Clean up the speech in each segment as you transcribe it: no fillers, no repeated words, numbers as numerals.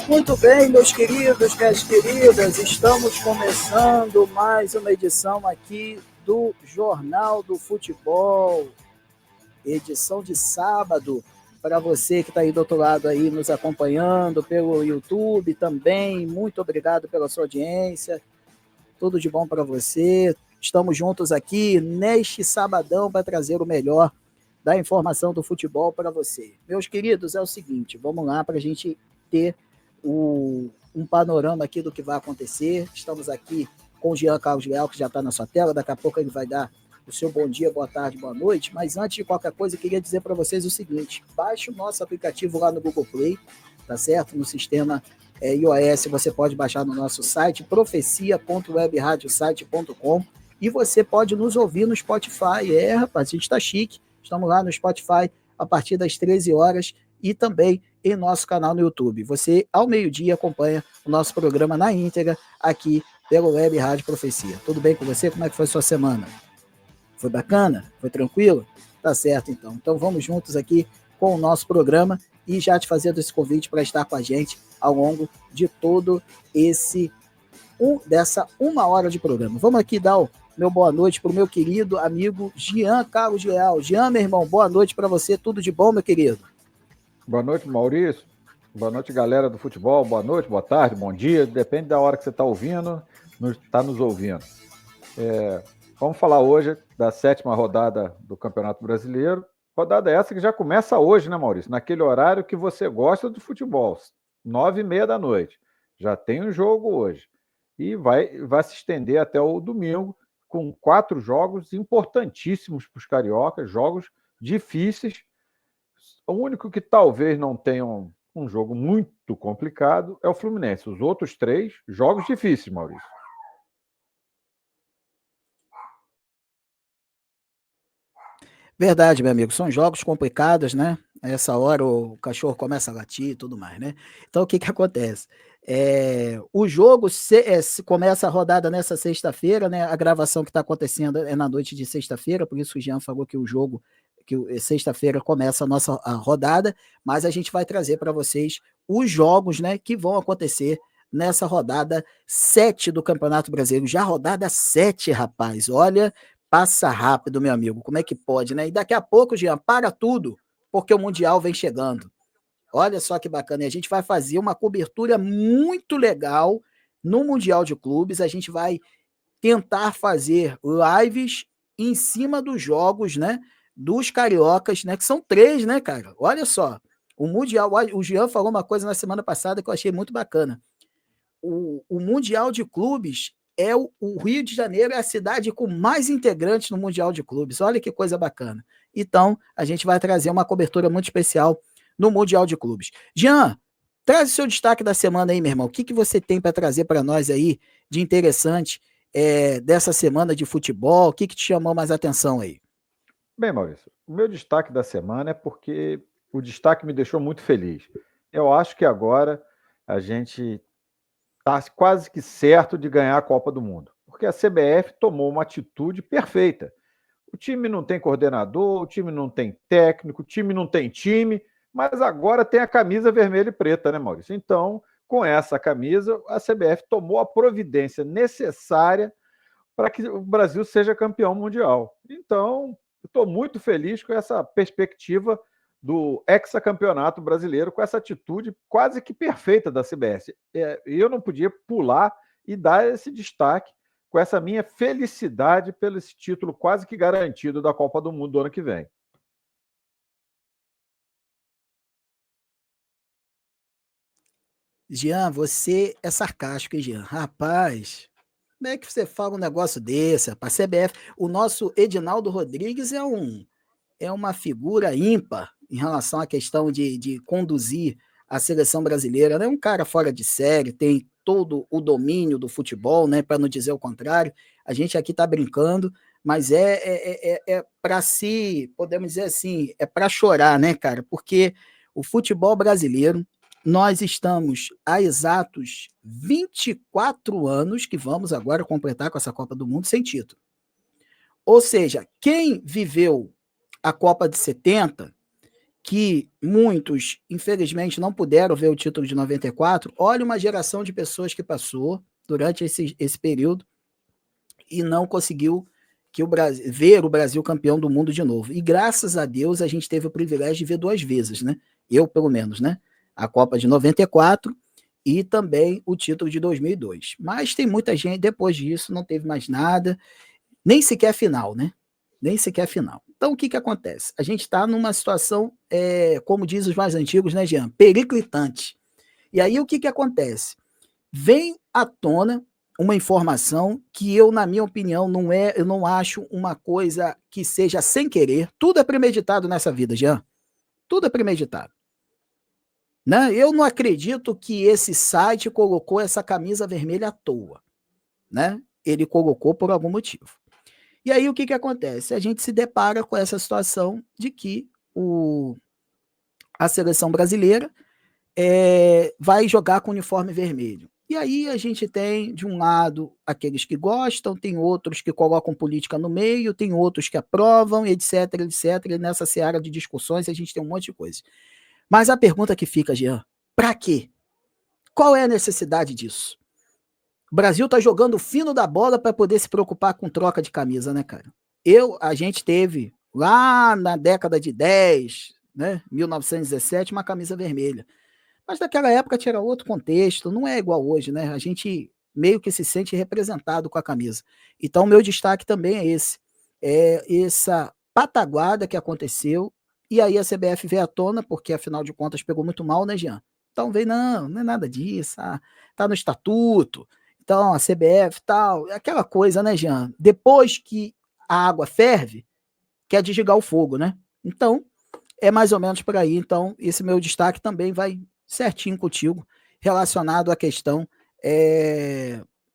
Muito bem, meus queridos, minhas queridas, estamos começando mais uma edição aqui do Jornal do Futebol, edição de sábado, para você que está aí do outro lado aí nos acompanhando pelo YouTube também, muito obrigado pela sua audiência, tudo de bom para você, estamos juntos aqui neste sabadão para trazer o melhor da informação do futebol para você. Meus queridos, é o seguinte, vamos lá para a gente ter um panorama aqui do que vai acontecer. Estamos aqui com o Jean Carlos Leal, que já está na sua tela. Daqui a pouco ele vai dar o seu bom dia, boa tarde, boa noite. Mas antes de qualquer coisa, eu queria dizer para vocês o seguinte: baixe o nosso aplicativo lá no Google Play, tá certo? No sistema iOS, você pode baixar no nosso site, profecia.webradiosite.com, e você pode nos ouvir no Spotify. Rapaz, a gente está chique. Estamos lá no Spotify a partir das 13 horas e também em nosso canal no YouTube. Você, ao meio-dia, acompanha o nosso programa na íntegra aqui pelo Web Rádio Profecia. Tudo bem com você? Como é que foi a sua semana? Foi bacana? Foi tranquilo? Tá certo, então. Então vamos juntos aqui com o nosso programa e já te fazendo esse convite para estar com a gente ao longo de todo dessa uma hora de programa. Vamos aqui dar o meu boa noite para o meu querido amigo Jean Carlos Leal. Jean, meu irmão, boa noite para você. Tudo de bom, meu querido? Boa noite, Maurício. Boa noite, galera do futebol. Boa noite, boa tarde, bom dia. Depende da hora que você está ouvindo, está nos ouvindo. Vamos falar hoje da 7ª rodada do Campeonato Brasileiro. Rodada essa que já começa hoje, né, Maurício? Naquele horário que você gosta do futebol, 9h30 da noite. Já tem um jogo hoje. E vai se estender até o domingo, com 4 jogos importantíssimos para os cariocas, jogos difíceis. O único que talvez não tenha um jogo muito complicado é o Fluminense. Os outros 3, jogos difíceis, Maurício. Verdade, meu amigo. São jogos complicados, né? A essa hora o cachorro começa a latir e tudo mais, né? Então, o que acontece? O jogo começa a rodada nessa sexta-feira, né? A gravação que está acontecendo é na noite de sexta-feira, por isso o Jean falou que o jogo, sexta-feira começa a rodada, mas a gente vai trazer para vocês os jogos, né, que vão acontecer nessa rodada 7 do Campeonato Brasileiro. Já rodada 7, rapaz. Olha, passa rápido, meu amigo. Como é que pode, né? E daqui a pouco, Jean, para tudo, porque o Mundial vem chegando. Olha só que bacana. E a gente vai fazer uma cobertura muito legal no Mundial de Clubes. A gente vai tentar fazer lives em cima dos jogos, né? Dos cariocas, né? Que são 3, né, cara? Olha só. O Mundial, o Jean falou uma coisa na semana passada que eu achei muito bacana. O Mundial de Clubes o Rio de Janeiro é a cidade com mais integrantes no Mundial de Clubes. Olha que coisa bacana. Então, a gente vai trazer uma cobertura muito especial no Mundial de Clubes. Jean, traz o seu destaque da semana aí, meu irmão. O que você tem para trazer para nós aí de interessante dessa semana de futebol? O que te chamou mais atenção aí? Bem, Maurício, o meu destaque da semana é porque o destaque me deixou muito feliz. Eu acho que agora a gente está quase que certo de ganhar a Copa do Mundo, porque a CBF tomou uma atitude perfeita. O time não tem coordenador, o time não tem técnico, o time não tem time, mas agora tem a camisa vermelha e preta, né, Maurício? Então, com essa camisa, a CBF tomou a providência necessária para que o Brasil seja campeão mundial. Então, estou muito feliz com essa perspectiva do hexacampeonato brasileiro, com essa atitude quase que perfeita da CBF. E eu não podia pular e dar esse destaque com essa minha felicidade pelo esse título quase que garantido da Copa do Mundo do ano que vem. Jean, você é sarcástico, hein, Jean? Rapaz, como é que você fala um negócio desse, rapaz? CBF, o nosso Edinaldo Rodrigues é uma figura ímpar em relação à questão de conduzir a seleção brasileira, né? Um cara fora de série, tem todo o domínio do futebol, né? Para não dizer o contrário. A gente aqui está brincando, mas é para podemos dizer assim, é para chorar, né, cara? Porque o futebol brasileiro, nós estamos há exatos 24 anos que vamos agora completar com essa Copa do Mundo sem título. Ou seja, quem viveu a Copa de 70, que muitos, infelizmente, não puderam ver o título de 94, olha uma geração de pessoas que passou durante esse período e não conseguiu ver o Brasil campeão do mundo de novo. E graças a Deus a gente teve o privilégio de ver 2 vezes, né? Eu, pelo menos, né? A Copa de 94 e também o título de 2002. Mas tem muita gente, depois disso, não teve mais nada, nem sequer final, né? Nem sequer final. Então, o que acontece? A gente está numa situação, como diz os mais antigos, né, Jean? Periclitante. E aí, o que acontece? Vem à tona uma informação que eu, na minha opinião, eu não acho uma coisa que seja sem querer. Tudo é premeditado nessa vida, Jean. Tudo é premeditado. Né? Eu não acredito que esse site colocou essa camisa vermelha à toa. Né? Ele colocou por algum motivo. E aí o que acontece? A gente se depara com essa situação de que a seleção brasileira vai jogar com uniforme vermelho. E aí a gente tem, de um lado, aqueles que gostam, tem outros que colocam política no meio, tem outros que aprovam, etc, etc. E nessa seara de discussões a gente tem um monte de coisa. Mas a pergunta que fica, Jean, para quê? Qual é a necessidade disso? O Brasil tá jogando o fino da bola para poder se preocupar com troca de camisa, né, cara? A gente teve, lá na década de 10, né, 1917, uma camisa vermelha. Mas naquela época tinha outro contexto, não é igual hoje, né? A gente meio que se sente representado com a camisa. Então, meu destaque também é esse. É essa pataguada que aconteceu, e aí a CBF veio à tona, porque afinal de contas pegou muito mal, né, Jean? Então veio, não é nada disso, tá no estatuto, então a CBF tal, aquela coisa, né, Jean? Depois que a água ferve, quer desligar o fogo, né? Então, é mais ou menos por aí. Então, esse meu destaque também vai certinho contigo, relacionado à questão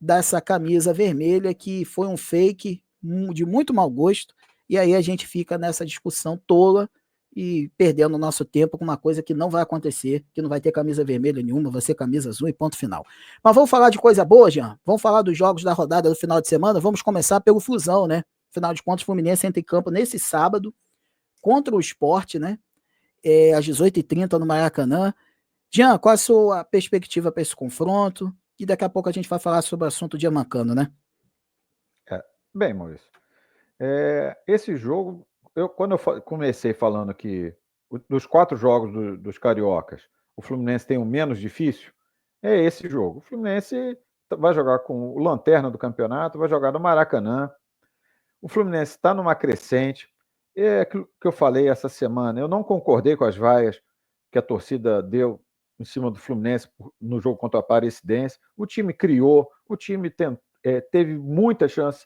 dessa camisa vermelha, que foi um fake de muito mau gosto, e aí a gente fica nessa discussão tola e perdendo o nosso tempo com uma coisa que não vai acontecer, que não vai ter camisa vermelha nenhuma, vai ser camisa azul e ponto final. Mas vamos falar de coisa boa, Jean? Vamos falar dos jogos da rodada do final de semana? Vamos começar pelo Flusão, né? Afinal de contas, o Fluminense entra em campo nesse sábado contra o Sport, né? Às 18h30 no Maracanã. Jean, qual a sua perspectiva para esse confronto? E daqui a pouco a gente vai falar sobre o assunto Diamancano, né? Bem, Maurício, esse jogo, quando eu comecei falando que dos 4 jogos dos cariocas, o Fluminense tem o menos difícil, é esse jogo. O Fluminense vai jogar com o lanterna do campeonato, vai jogar no Maracanã. O Fluminense está numa crescente. É aquilo que eu falei essa semana. Eu não concordei com as vaias que a torcida deu em cima do Fluminense no jogo contra a Aparecidense. O time criou, o time teve muita chance,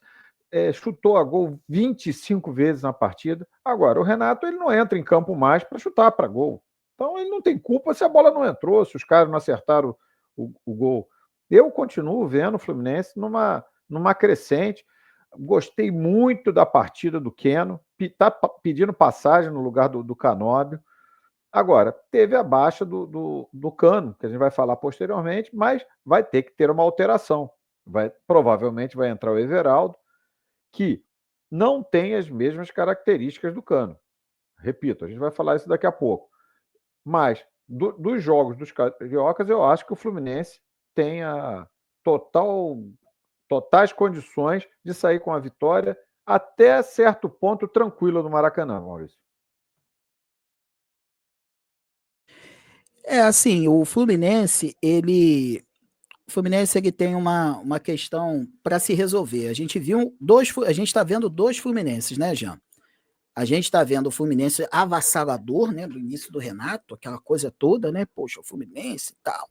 chutou a gol 25 vezes na partida. Agora, o Renato ele não entra em campo mais para chutar para gol. Então, ele não tem culpa se a bola não entrou, se os caras não acertaram o gol. Eu continuo vendo o Fluminense numa crescente. Gostei muito da partida do Keno, está pedindo passagem no lugar do Canóbio. Agora, teve a baixa do Cano, que a gente vai falar posteriormente, mas vai ter que ter uma alteração. Provavelmente vai entrar o Everaldo, que não tem as mesmas características do Cano. Repito, a gente vai falar isso daqui a pouco. Mas, dos jogos dos cariocas, eu acho que o Fluminense tem a totais condições de sair com a vitória até certo ponto tranquilo no Maracanã, Maurício. Assim, o Fluminense, ele tem uma questão para se resolver. A gente está vendo 2 Fluminenses, né, Jean? A gente está vendo o Fluminense avassalador, né, do início do Renato, aquela coisa toda, né? Poxa, o Fluminense e tal.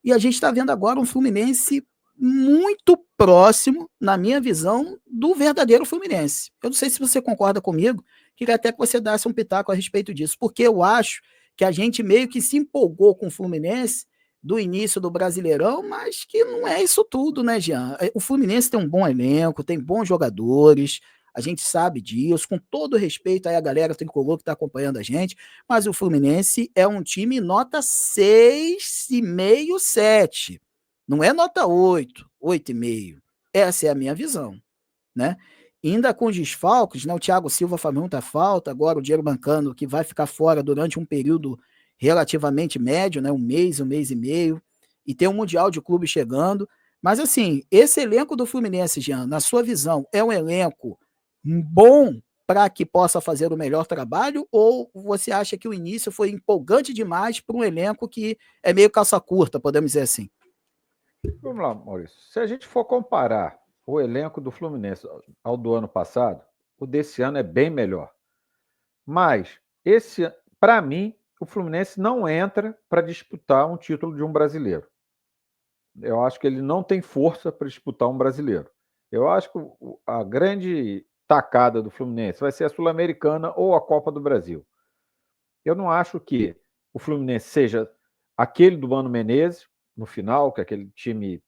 E a gente está vendo agora um Fluminense muito próximo, na minha visão, do verdadeiro Fluminense. Eu não sei se você concorda comigo, queria até que você desse um pitaco a respeito disso, porque eu acho que a gente meio que se empolgou com o Fluminense do início do Brasileirão, mas que não é isso tudo, né, Jean? O Fluminense tem um bom elenco, tem bons jogadores, a gente sabe disso, com todo respeito aí a galera tricolor que está acompanhando a gente, mas o Fluminense é um time nota 6,5, 7. Não é nota 8, 8,5. Essa é a minha visão, né? ainda com os desfalques, né? O Thiago Silva faz muita falta, agora o Diego Mancano, que vai ficar fora durante um período relativamente médio, né? Um mês e meio, e tem um Mundial de Clube chegando. Mas assim, esse elenco do Fluminense, Jean, na sua visão, é um elenco bom para que possa fazer o melhor trabalho, ou você acha que o início foi empolgante demais para um elenco que é meio calça curta, podemos dizer assim? Vamos lá, Maurício. Se a gente for comparar o elenco do Fluminense ao do ano passado, o desse ano é bem melhor. Mas, para mim, o Fluminense não entra para disputar um título de um brasileiro. Eu acho que ele não tem força para disputar um brasileiro. Eu acho que a grande tacada do Fluminense vai ser a Sul-Americana ou a Copa do Brasil. Eu não acho que o Fluminense seja aquele do Mano Menezes, no final, que é aquele time.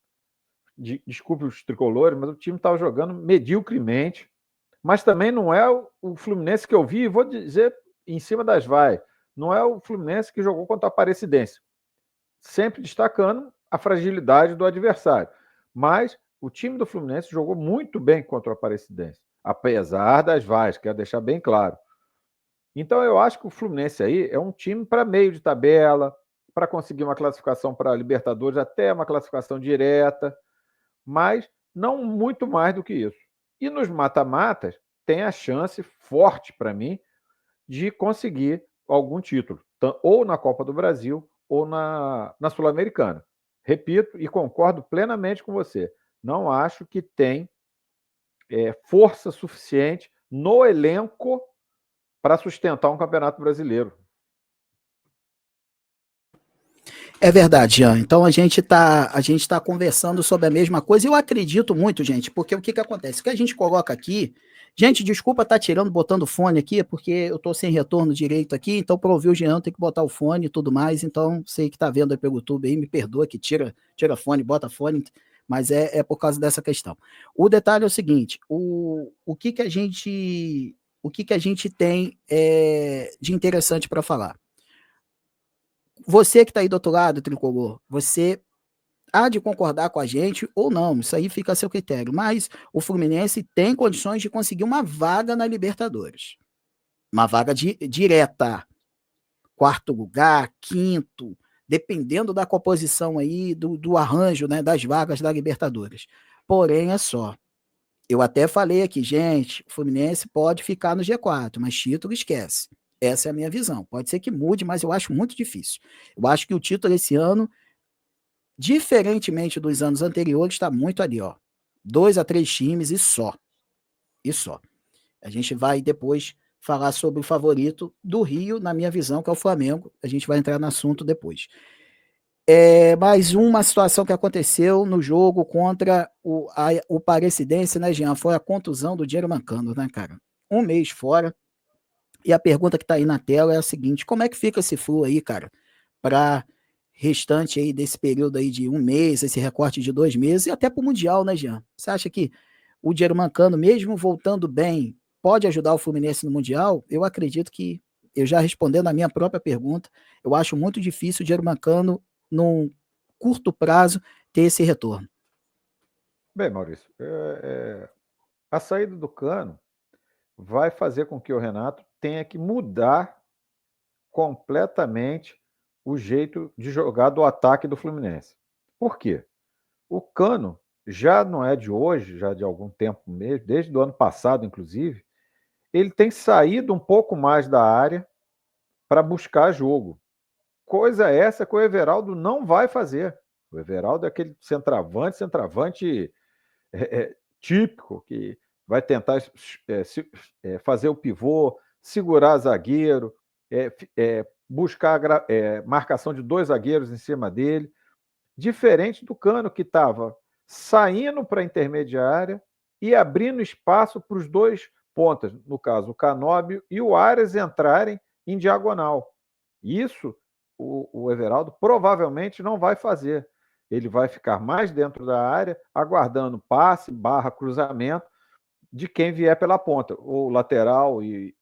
Desculpe os tricolores, mas o time estava jogando mediocremente. Mas também não é o Fluminense que eu vi, e vou dizer em cima das vaias, não é o Fluminense que jogou contra a Aparecidense. Sempre destacando a fragilidade do adversário. Mas o time do Fluminense jogou muito bem contra o Aparecidense, apesar das vaias, quero deixar bem claro. Então eu acho que o Fluminense aí é um time para meio de tabela, para conseguir uma classificação para a Libertadores, até uma classificação direta, mas não muito mais do que isso. E nos mata-matas, tem a chance forte para mim de conseguir algum título, ou na Copa do Brasil ou na Sul-Americana. Repito e concordo plenamente com você. Não acho que tem força suficiente no elenco para sustentar um campeonato brasileiro. É verdade, Jean. Então a gente tá conversando sobre a mesma coisa. Eu acredito muito, gente, porque o que que acontece? O que a gente coloca aqui, gente, desculpa estar tirando, botando fone aqui, é porque eu tô sem retorno direito aqui, então para ouvir o Jean tem que botar o fone e tudo mais. Então sei que tá vendo aí pelo YouTube aí, me perdoa que tira fone, bota fone, mas é por causa dessa questão. O detalhe é o seguinte: o que que a gente tem de interessante para falar? Você que está aí do outro lado, Tricolor, você há de concordar com a gente ou não, isso aí fica a seu critério, mas o Fluminense tem condições de conseguir uma vaga na Libertadores. Uma vaga direta, quarto lugar, quinto, dependendo da composição aí, do arranjo, né, das vagas da Libertadores. Porém, é só. Eu até falei aqui, gente, o Fluminense pode ficar no G4, mas título esquece. Essa é a minha visão. Pode ser que mude, mas eu acho muito difícil. Eu acho que o título esse ano, diferentemente dos anos anteriores, está muito ali, ó. 2 a 3 times e só. E só. A gente vai depois falar sobre o favorito do Rio, na minha visão, que é o Flamengo. A gente vai entrar no assunto depois. Mais uma situação que aconteceu no jogo contra o Parecidense, né, Jean? Foi a contusão do Diego Mancano, né, cara? Um mês fora. E a pergunta que tá aí na tela é a seguinte: como é que fica esse flu aí, cara, para restante aí desse período aí de um mês, esse recorte de 2 meses, e até para o Mundial, né, Jean? Você acha que o Diego Mancano, mesmo voltando bem, pode ajudar o Fluminense no Mundial? Eu acredito que, eu já respondendo a minha própria pergunta, eu acho muito difícil o Diego Mancano, num curto prazo, ter esse retorno. Bem, Maurício, a saída do Cano vai fazer com que o Renato tenha que mudar completamente o jeito de jogar do ataque do Fluminense. Por quê? O Cano já não é de hoje, já de algum tempo mesmo, desde o ano passado, inclusive, ele tem saído um pouco mais da área para buscar jogo. Coisa essa que o Everaldo não vai fazer. O Everaldo é aquele centroavante típico, que vai tentar fazer o pivô, segurar zagueiro, buscar marcação de 2 zagueiros em cima dele. Diferente do Cano, que estava saindo para a intermediária e abrindo espaço para os 2 pontas, no caso, o Canóbio e o Arias entrarem em diagonal. Isso o Everaldo provavelmente não vai fazer. Ele vai ficar mais dentro da área, aguardando passe, cruzamento de quem vier pela ponta. O lateral e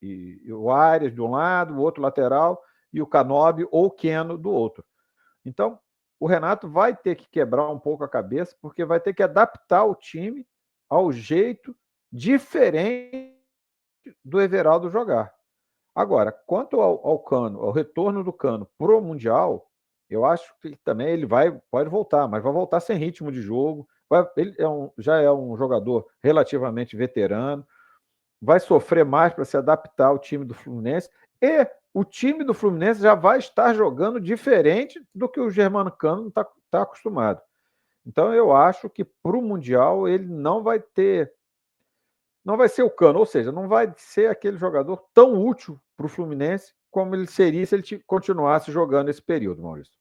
o Arias de um lado, o outro lateral, e o Canóbio ou o Keno do outro. Então, o Renato vai ter que quebrar um pouco a cabeça, porque vai ter que adaptar o time ao jeito diferente do Everaldo jogar. Agora, quanto ao Cano, ao retorno do Cano pro Mundial, eu acho que também ele pode voltar, mas vai voltar sem ritmo de jogo. Ele já é um jogador relativamente veterano, vai sofrer mais para se adaptar ao time do Fluminense, e o time do Fluminense já vai estar jogando diferente do que o Germano Cano está acostumado. Então eu acho que para o Mundial ele não vai ser o Cano, ou seja, não vai ser aquele jogador tão útil para o Fluminense como ele seria se ele continuasse jogando esse período, Maurício.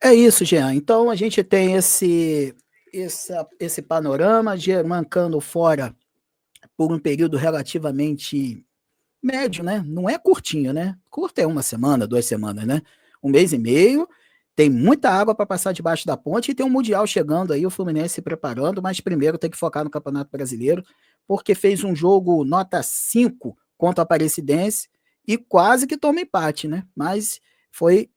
É isso, Jean. Então a gente tem esse panorama, Germán Cano fora por um período relativamente médio, né? Não é curtinho, né? Curto é 1 semana, 2 semanas, né? 1 mês e meio. Tem muita água para passar debaixo da ponte e tem um Mundial chegando aí, o Fluminense se preparando, mas primeiro tem que focar no Campeonato Brasileiro, porque fez um jogo nota 5 contra a Aparecidense e quase que toma empate, né? Mas foi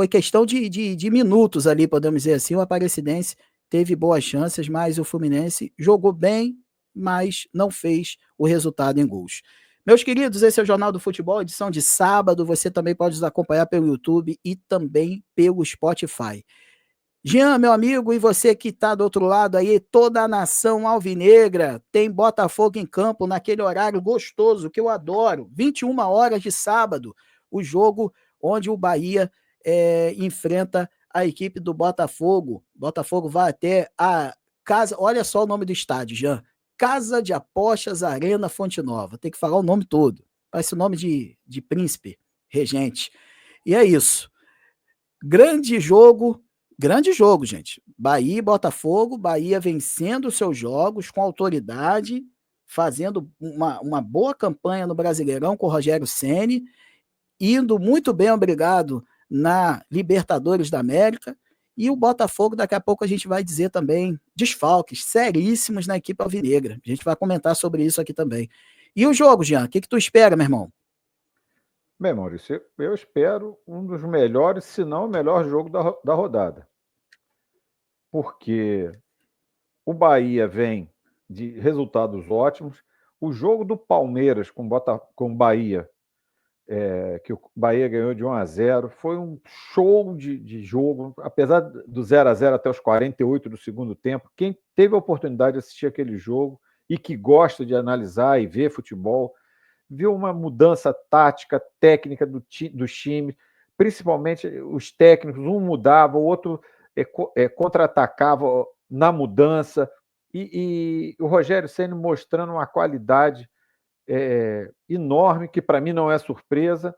questão de minutos ali, podemos dizer assim. O Aparecidense teve boas chances, mas o Fluminense jogou bem, mas não fez o resultado em gols. Meus queridos, esse é o Jornal do Futebol, edição de sábado. Você também pode nos acompanhar pelo YouTube e também pelo Spotify. Jean, meu amigo, e você que está do outro lado aí, toda a nação alvinegra tem Botafogo em campo naquele horário gostoso que eu adoro, 21 horas de sábado, o jogo onde o Bahia enfrenta a equipe do Botafogo. Botafogo vai até a casa, olha só o nome do estádio, Jean, Casa de Apostas Arena Fonte Nova, tem que falar o nome todo, parece o nome de príncipe, regente. E é isso. Grande jogo, gente. Bahia e Botafogo, Bahia vencendo os seus jogos com autoridade, fazendo uma boa campanha no Brasileirão com o Rogério Ceni, indo muito bem, obrigado, na Libertadores da América. E o Botafogo, daqui a pouco a gente vai dizer também, desfalques seríssimos na equipe alvinegra. A gente vai comentar sobre isso aqui também. E o jogo, Jean, o que tu espera, meu irmão? Bem, Maurício, eu espero um dos melhores, se não o melhor jogo da rodada. Porque o Bahia vem de resultados ótimos. O jogo do Palmeiras com o Bahia, que o Bahia ganhou de 1-0, foi um show de jogo, apesar do 0-0 até os 48 do segundo tempo. Quem teve a oportunidade de assistir aquele jogo e que gosta de analisar e ver futebol, viu uma mudança tática, técnica dos times, principalmente os técnicos, um mudava, o outro contra-atacava na mudança, e o Rogério Ceni mostrando uma qualidade enorme, que para mim não é surpresa.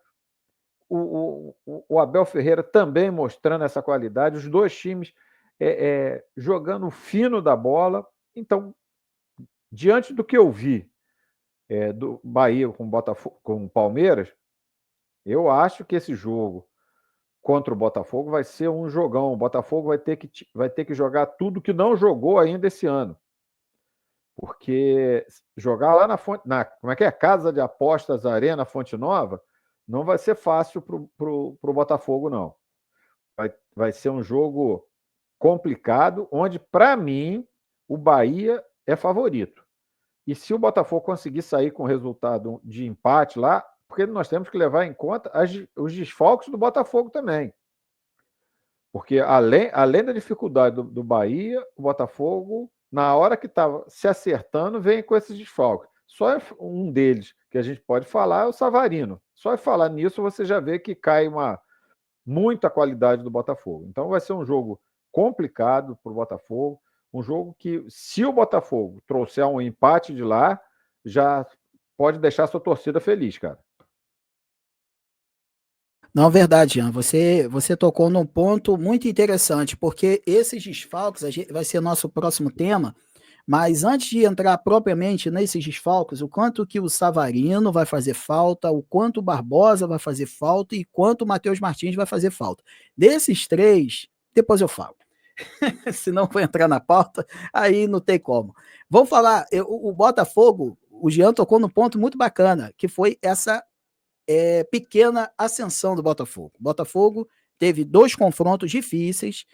O Abel Ferreira também mostrando essa qualidade, os dois times jogando fino da bola. Então, diante do que eu vi do Bahia com o Palmeiras, eu acho que esse jogo contra o Botafogo vai ser um jogão. O Botafogo vai ter que jogar tudo que não jogou ainda esse ano. Porque jogar lá como é que é? Casa de Apostas Arena Fonte Nova, não vai ser fácil para o Botafogo, não. Vai ser um jogo complicado, onde, para mim, o Bahia é favorito. E se o Botafogo conseguir sair com resultado de empate lá, porque nós temos que levar em conta os desfalques do Botafogo também. Porque além da dificuldade do Bahia, o Botafogo, na hora que estava se acertando, vem com esses desfalques. Só um deles que a gente pode falar é o Savarino. Só falar nisso você já vê que cai muita qualidade do Botafogo. Então vai ser um jogo complicado para o Botafogo, um jogo que, se o Botafogo trouxer um empate de lá, já pode deixar sua torcida feliz, cara. Não, verdade, Jean. Você tocou num ponto muito interessante, porque esses desfalques vai ser nosso próximo tema, mas antes de entrar propriamente nesses desfalques, o quanto que o Savarino vai fazer falta, o quanto o Barbosa vai fazer falta e quanto o Matheus Martins vai fazer falta. Desses três, depois eu falo. Se não for entrar na pauta, aí não tem como. Vamos falar, o Botafogo, o Jean tocou num ponto muito bacana, que foi essa pequena ascensão do Botafogo. O Botafogo teve 2 confrontos difíceis,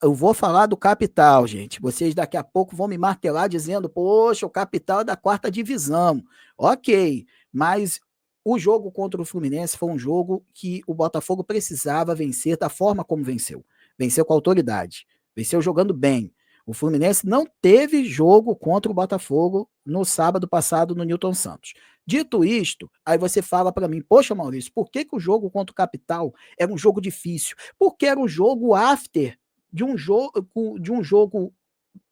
Eu vou falar do Capital, gente. Vocês daqui a pouco vão me martelar dizendo, poxa, o Capital é da 4ª divisão. Ok, mas o jogo contra o Fluminense foi um jogo que o Botafogo precisava vencer da forma como venceu. Venceu com autoridade, venceu jogando bem. O Fluminense não teve jogo contra o Botafogo no sábado passado no Newton Santos. Dito isto, aí você fala para mim, poxa, Maurício, por que o jogo contra o Capital era um jogo difícil? Porque era um jogo after de um jogo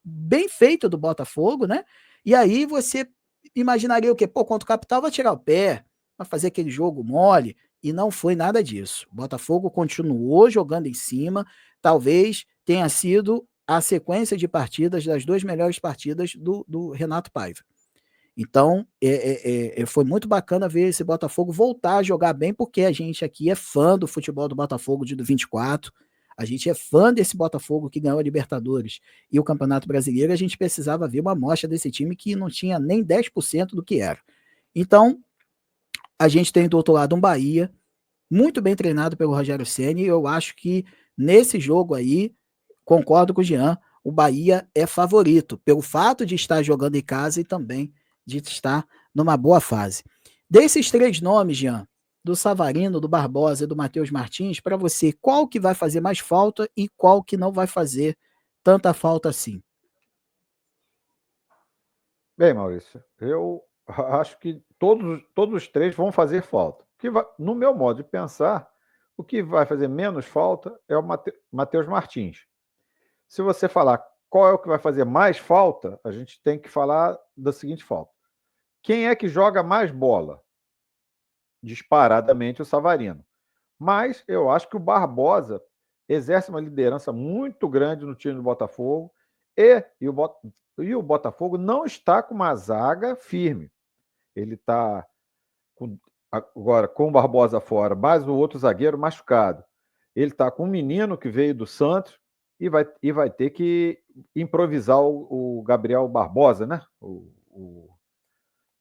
bem feito do Botafogo, né? E aí você imaginaria o quê? Pô, contra o Capital vai tirar o pé, vai fazer aquele jogo mole, e não foi nada disso. O Botafogo continuou jogando em cima, talvez tenha sido a sequência de partidas das 2 melhores partidas do Renato Paiva. Então, foi muito bacana ver esse Botafogo voltar a jogar bem, porque a gente aqui é fã do futebol do Botafogo de 24, a gente é fã desse Botafogo que ganhou a Libertadores e o Campeonato Brasileiro, a gente precisava ver uma amostra desse time que não tinha nem 10% do que era. Então, a gente tem do outro lado um Bahia, muito bem treinado pelo Rogério Ceni, e eu acho que nesse jogo aí, concordo com o Jean, o Bahia é favorito, pelo fato de estar jogando em casa e também de estar numa boa fase. Desses 3 nomes, Jean, do Savarino, do Barbosa e do Matheus Martins, para você, qual que vai fazer mais falta e qual que não vai fazer tanta falta assim? Bem, Maurício, eu acho que todos os 3 vão fazer falta. No meu modo de pensar, o que vai fazer menos falta é o Matheus Martins. Se você falar qual é o que vai fazer mais falta, a gente tem que falar da seguinte falta. Quem é que joga mais bola? Disparadamente o Savarino. Mas eu acho que o Barbosa exerce uma liderança muito grande no time do Botafogo e o Botafogo não está com uma zaga firme. Ele está agora com o Barbosa fora, mais o outro zagueiro machucado. Ele está com um menino que veio do Santos e vai ter que improvisar o Gabriel Barbosa, né?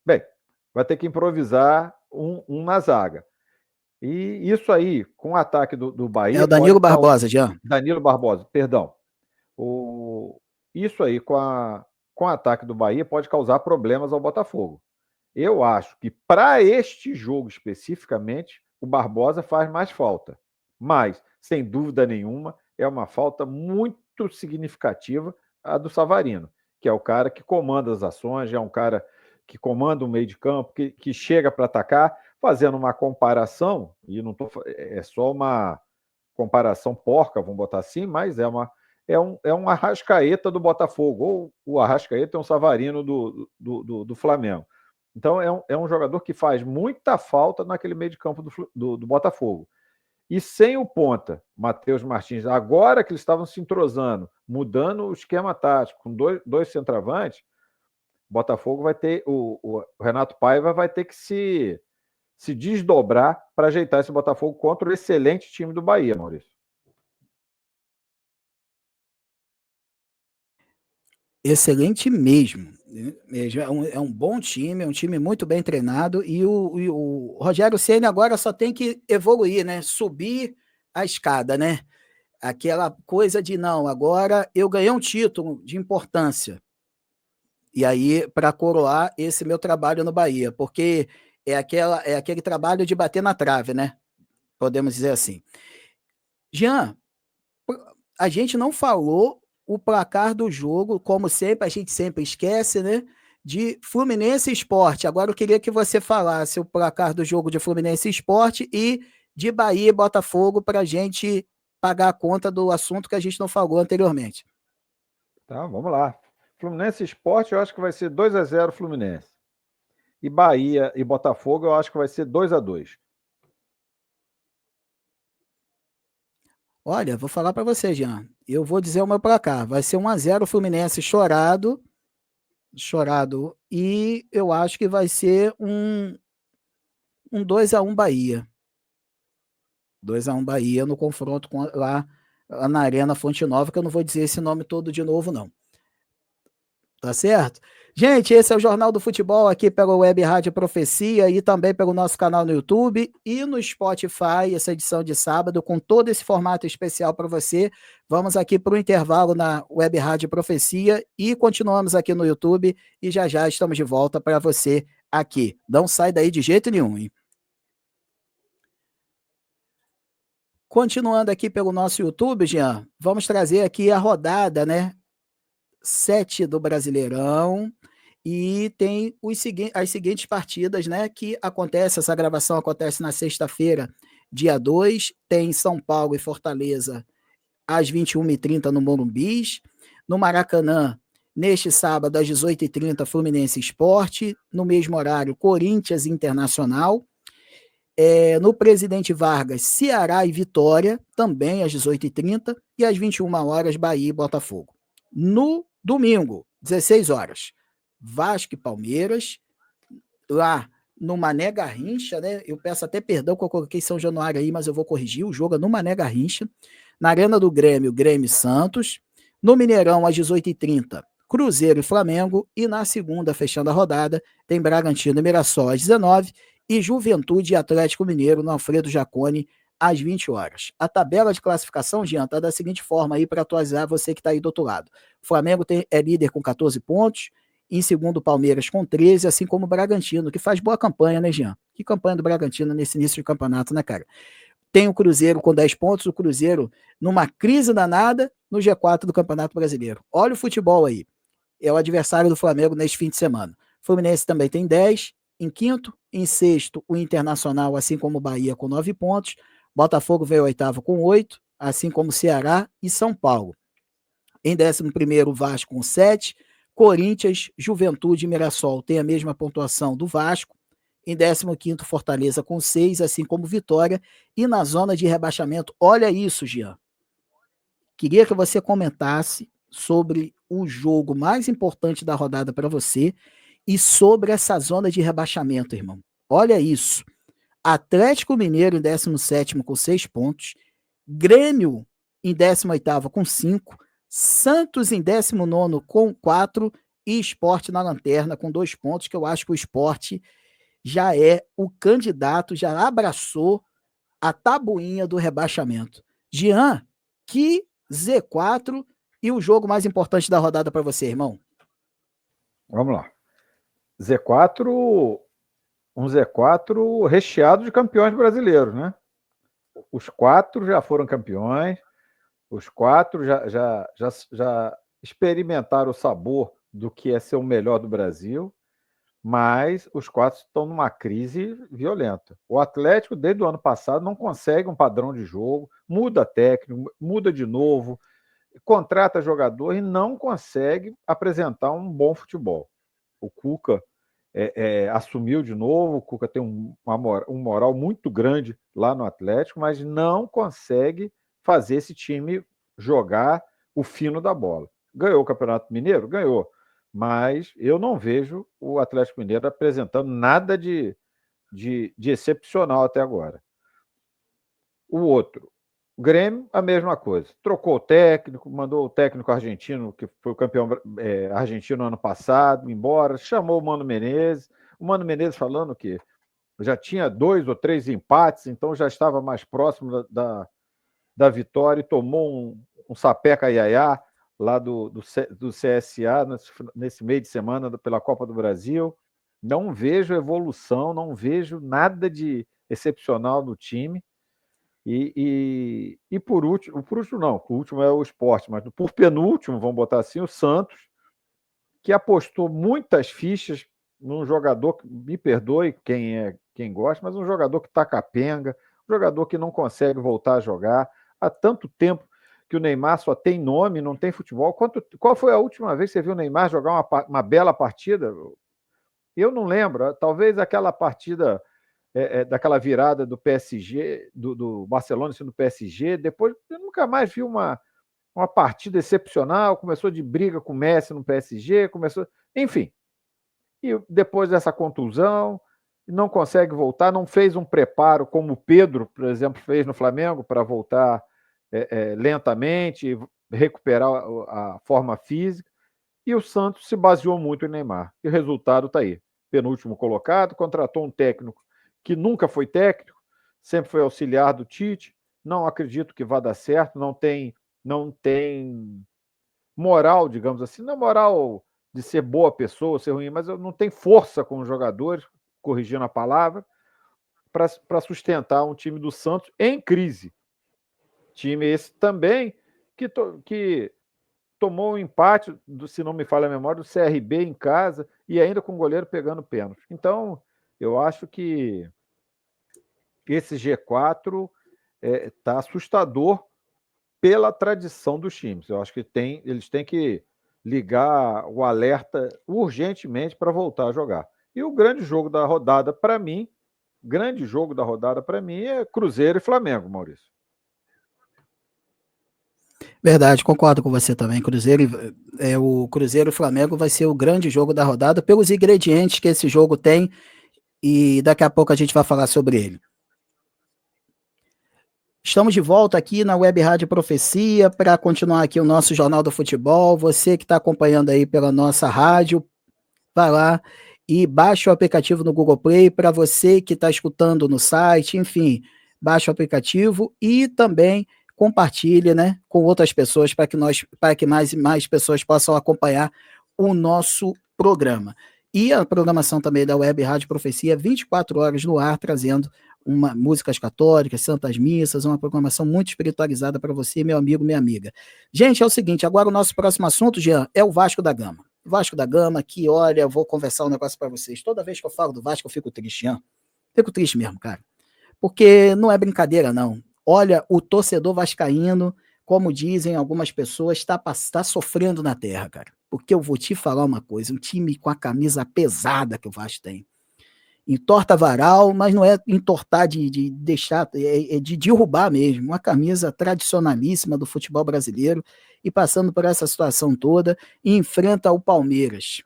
Bem, vai ter que improvisar um na zaga. E isso aí, com o ataque do É Bahia, o pode Danilo causar. Barbosa, Jean. Danilo Barbosa, perdão. Isso aí, com o ataque do Bahia, pode causar problemas ao Botafogo. Eu acho que para este jogo especificamente, o Barbosa faz mais falta. Mas, sem dúvida nenhuma, é uma falta muito significativa a do Savarino, que é o cara que comanda as ações, é um cara que comanda o meio de campo, que chega para atacar, fazendo uma comparação, e não é só uma comparação porca, vamos botar assim, mas é um Arrascaeta do Botafogo, ou o Arrascaeta é um Savarino do Flamengo. Então, é um jogador que faz muita falta naquele meio de campo do Botafogo. E sem o ponta, Matheus Martins, agora que eles estavam se entrosando, mudando o esquema tático, com dois centroavantes, o Botafogo vai ter. O Renato Paiva vai ter que se desdobrar para ajeitar esse Botafogo contra o excelente time do Bahia, Maurício. Excelente mesmo. É um bom time, é um time muito bem treinado, e o Rogério Ceni agora só tem que evoluir, né? Subir a escada, né? Aquela coisa de não, agora eu ganhei um título de importância. E aí, para coroar esse meu trabalho no Bahia, porque é aquele trabalho de bater na trave, né? Podemos dizer assim. Jean, a gente não falou o placar do jogo, como sempre, a gente sempre esquece, né? De Fluminense e Sport. Agora eu queria que você falasse o placar do jogo de Fluminense e Sport e de Bahia e Botafogo para a gente pagar a conta do assunto que a gente não falou anteriormente. Tá, vamos lá. Fluminense Sport, eu acho que vai ser 2-0 Fluminense. E Bahia e Botafogo, eu acho que vai ser 2-2. Olha, vou falar para você, Jean. Eu vou dizer o meu placar. Vai ser 1-0 Fluminense chorado, chorado. E eu acho que vai ser um 2-1 Bahia. 2-1 Bahia no confronto lá na Arena Fonte Nova, que eu não vou dizer esse nome todo de novo, não. Tá certo? Gente, esse é o Jornal do Futebol aqui pela Web Rádio Profecia e também pelo nosso canal no YouTube e no Spotify, essa edição de sábado, com todo esse formato especial para você. Vamos aqui para o intervalo na Web Rádio Profecia e continuamos aqui no YouTube e já já estamos de volta para você aqui. Não sai daí de jeito nenhum, hein? Continuando aqui pelo nosso YouTube, Jean, vamos trazer aqui a rodada, né? 7 do Brasileirão e tem as seguintes partidas, né? Que acontece, essa gravação acontece na sexta-feira, dia 2, tem São Paulo e Fortaleza às 21h30 no Morumbis, no Maracanã, neste sábado às 18h30, Fluminense Sport, no mesmo horário, Corinthians Internacional, no Presidente Vargas, Ceará e Vitória, também às 18h30, e às 21h, Bahia e Botafogo. No domingo, 16 horas, Vasco e Palmeiras, lá no Mané Garrincha, né? Eu peço até perdão que eu coloquei São Januário aí, mas eu vou corrigir, o jogo é no Mané Garrincha, na Arena do Grêmio, Grêmio e Santos, no Mineirão, às 18h30, Cruzeiro e Flamengo, e na segunda, fechando a rodada, tem Bragantino e Mirassol às 19h, e Juventude e Atlético Mineiro no Alfredo Jaconi às 20 horas. A tabela de classificação, Jean, está da seguinte forma aí para atualizar você que está aí do outro lado. O Flamengo é líder com 14 pontos, em segundo o Palmeiras com 13, assim como o Bragantino, que faz boa campanha, né, Jean? Que campanha do Bragantino nesse início de campeonato, né, cara? Tem o Cruzeiro com 10 pontos, o Cruzeiro numa crise danada no G4 do Campeonato Brasileiro. Olha o futebol aí. É o adversário do Flamengo neste fim de semana. O Fluminense também tem 10, em quinto, em sexto, o Internacional, assim como o Bahia, com 9 pontos. Botafogo veio oitavo com 8, assim como o Ceará e São Paulo. Em 11º, o Vasco com 7. Corinthians, Juventude e Mirassol têm a mesma pontuação do Vasco. Em 15º, Fortaleza com 6, assim como Vitória. E na zona de rebaixamento, olha isso, Jean. Queria que você comentasse sobre o jogo mais importante da rodada para você e sobre essa zona de rebaixamento, irmão. Olha isso. Atlético Mineiro em 17º com 6 pontos, Grêmio em 18º com 5, Santos em 19º com 4 e Sport na lanterna com 2 pontos, que eu acho que o Sport já é o candidato, já abraçou a tabuinha do rebaixamento. Jean, que Z4 e o jogo mais importante da rodada para você, irmão? Vamos lá. Z4, um Z4 recheado de campeões brasileiros, né? Os 4 já foram campeões, os 4 já experimentaram o sabor do que é ser o melhor do Brasil, mas os 4 estão numa crise violenta. O Atlético, desde o ano passado, não consegue um padrão de jogo, muda técnico, muda de novo, contrata jogador e não consegue apresentar um bom futebol. O Cuca assumiu de novo, o Cuca tem um moral muito grande lá no Atlético, mas não consegue fazer esse time jogar o fino da bola. Ganhou o Campeonato Mineiro? Ganhou. Mas eu não vejo o Atlético Mineiro apresentando nada de excepcional até agora. O outro, o Grêmio, a mesma coisa. Trocou o técnico, mandou o técnico argentino, que foi o campeão argentino ano passado, embora, chamou o Mano Menezes. O Mano Menezes falando que já tinha 2 ou 3 empates, então já estava mais próximo da vitória e tomou um sapeca iaiá lá do CSA nesse meio de semana pela Copa do Brasil. Não vejo evolução, não vejo nada de excepcional no time. E por último não, o último é o Sport, mas por penúltimo, vamos botar assim, o Santos, que apostou muitas fichas num jogador, me perdoe quem gosta, mas um jogador que está capenga, um jogador que não consegue voltar a jogar. Há tanto tempo que o Neymar só tem nome, não tem futebol. Qual foi a última vez que você viu o Neymar jogar uma bela partida? Eu não lembro, talvez aquela partida daquela virada do PSG, do Barcelona sendo PSG, depois eu nunca mais vi uma partida excepcional, começou de briga com o Messi no PSG, enfim. E depois dessa contusão, não consegue voltar, não fez um preparo como o Pedro, por exemplo, fez no Flamengo para voltar lentamente, recuperar a forma física. E o Santos se baseou muito em Neymar. E o resultado está aí. Penúltimo colocado, contratou um técnico que nunca foi técnico, sempre foi auxiliar do Tite. Não acredito que vá dar certo, não tem moral, digamos assim, não é moral de ser boa pessoa, ser ruim, mas não tem força com os jogadores, corrigindo a palavra, para sustentar um time do Santos em crise. Time esse também que tomou um empate, se não me falha a memória, do CRB em casa e ainda com o goleiro pegando pênalti. Então, eu acho que esse G4 está assustador pela tradição dos times. Eu acho que eles têm que ligar o alerta urgentemente para voltar a jogar. E o grande jogo da rodada, para mim, é Cruzeiro e Flamengo, Maurício. Verdade, concordo com você também. O Cruzeiro e Flamengo vai ser o grande jogo da rodada pelos ingredientes que esse jogo tem e daqui a pouco a gente vai falar sobre ele. Estamos de volta aqui na Web Rádio Profecia para continuar aqui o nosso Jornal do Futebol. Você que está acompanhando aí pela nossa rádio, vai lá e baixa o aplicativo no Google Play. Para você que está escutando no site, enfim, baixa o aplicativo e também compartilhe, né, com outras pessoas para que mais e mais pessoas possam acompanhar o nosso programa. E a programação também da Web Rádio Profecia, 24 horas no ar, trazendo músicas católicas, santas missas, uma programação muito espiritualizada para você, meu amigo, minha amiga. Gente, é o seguinte, agora o nosso próximo assunto, Jean, é o Vasco da Gama. Vasco da Gama, que olha, eu vou conversar um negócio para vocês. Toda vez que eu falo do Vasco, eu fico triste, Jean. Fico triste mesmo, cara. Porque não é brincadeira, não. Olha, o torcedor vascaíno, como dizem algumas pessoas, está sofrendo na terra, cara. Porque eu vou te falar uma coisa, um time com a camisa pesada que o Vasco tem. Entorta varal, mas não é entortar de deixar, é de derrubar mesmo. Uma camisa tradicionalíssima do futebol brasileiro e passando por essa situação toda, e enfrenta o Palmeiras.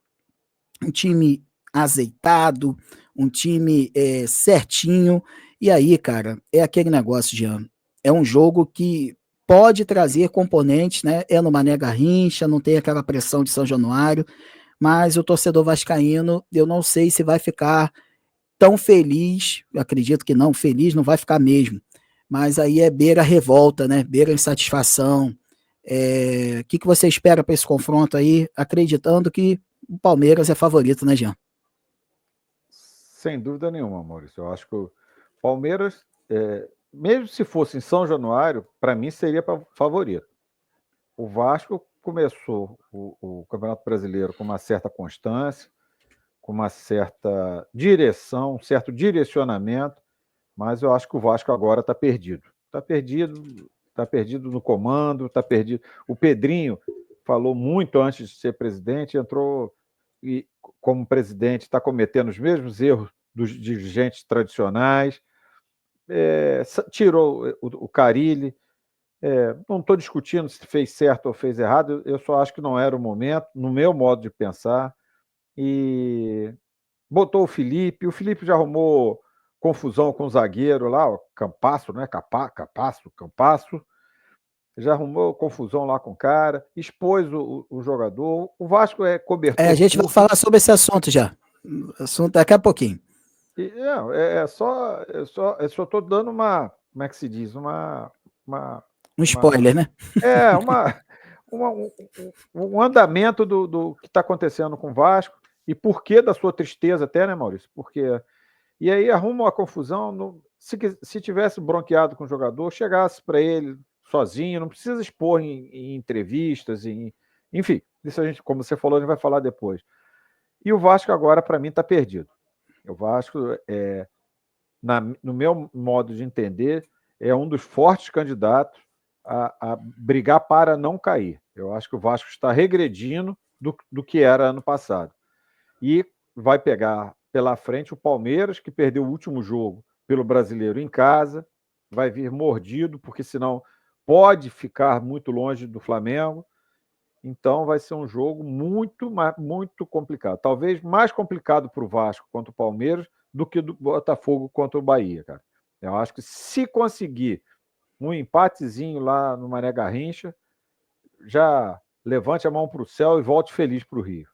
Um time azeitado, um time certinho. E aí, cara, é aquele negócio, Jean. É um jogo que pode trazer componentes, né? É no Mané Garrincha, não tem aquela pressão de São Januário, mas o torcedor vascaíno, eu não sei se vai ficar tão feliz, eu acredito que não, feliz não vai ficar mesmo, mas aí é beira revolta, né? Beira insatisfação. O que você espera para esse confronto aí, acreditando que o Palmeiras é favorito, né, Jean? Sem dúvida nenhuma, Maurício. Eu acho que o Palmeiras, mesmo se fosse em São Januário, para mim seria favorito. O Vasco começou o Campeonato Brasileiro com uma certa constância, com uma certa direção, um certo direcionamento, mas eu acho que o Vasco agora está perdido. Está perdido no comando, está perdido. O Pedrinho falou muito antes de ser presidente, entrou e, como presidente, está cometendo os mesmos erros dos dirigentes tradicionais, tirou o Carille. Não estou discutindo se fez certo ou fez errado, eu só acho que não era o momento, no meu modo de pensar, e botou o Felipe já arrumou confusão com o zagueiro lá, o Campasso, né? Campasso, já arrumou confusão lá com o cara, expôs o jogador. O Vasco é A cobertor gente vai curto. falar sobre esse assunto já. Assunto daqui a pouquinho. Eu só estou dando uma, como é que se diz? Um Uma spoiler, né? é, uma, um andamento do que está acontecendo com o Vasco e por que da sua tristeza até, né, Maurício? Porque e aí arruma uma confusão. Se tivesse bronqueado com o jogador, chegasse para ele sozinho, não precisa expor em entrevistas, enfim, isso a gente, como você falou, a gente vai falar depois. E o Vasco agora, para mim, está perdido. O Vasco, no meu modo de entender, é um dos fortes candidatos a brigar para não cair. Eu acho que o Vasco está regredindo do que era ano passado. E vai pegar pela frente o Palmeiras, que perdeu o último jogo pelo Brasileiro em casa, vai vir mordido, porque senão pode ficar muito longe do Flamengo. Então vai ser um jogo muito, muito complicado. Talvez mais complicado para o Vasco contra o Palmeiras do que do Botafogo contra o Bahia, cara. Eu acho que se conseguir um empatezinho lá no Mané Garrincha, já levante a mão para o céu e volte feliz para o Rio.